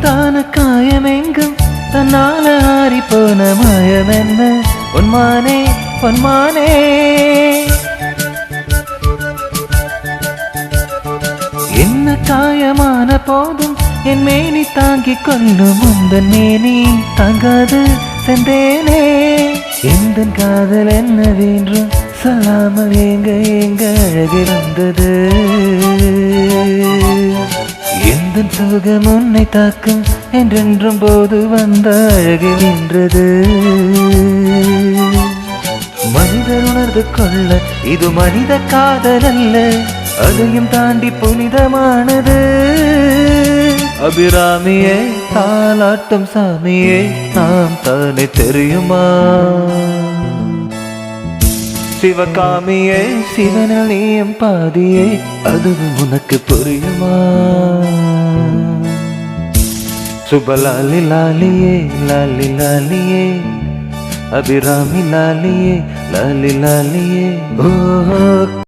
தான காயமெங்கும் தன்னால ஆறி போன மாயம் என்ன பொன்மானே பொன்மானே. என்ன காயமான போதும் என் மேனி தாங்கிக் கொள்ளும் உந்தன் மேனி தாங்காது சென்றேனே. எந்த காதல் என்ன வேண்டும் சொல்லாமல் எங்க எங்க அழகு வந்தது. எந்த சுகம் உன்னை தாக்கும் என்றென்றும் போது வந்த அழகு நின்றது. மனிதர் உணர்ந்து கொள்ள இது மனித காதல் அல்ல, அதையும் தாண்டி புனிதமானது. அபிராமியே தாலாட்டும் சாமியே நாம் தானே தெரியுமா. சிவகாமியே சிவனில் நீயும் பாதியே அதுவும் உனக்கு புரியுமா. சுபலாலி லாலியே லாலி லாலியே அபிராமி லாலியே லாலி லாலியே. ஓ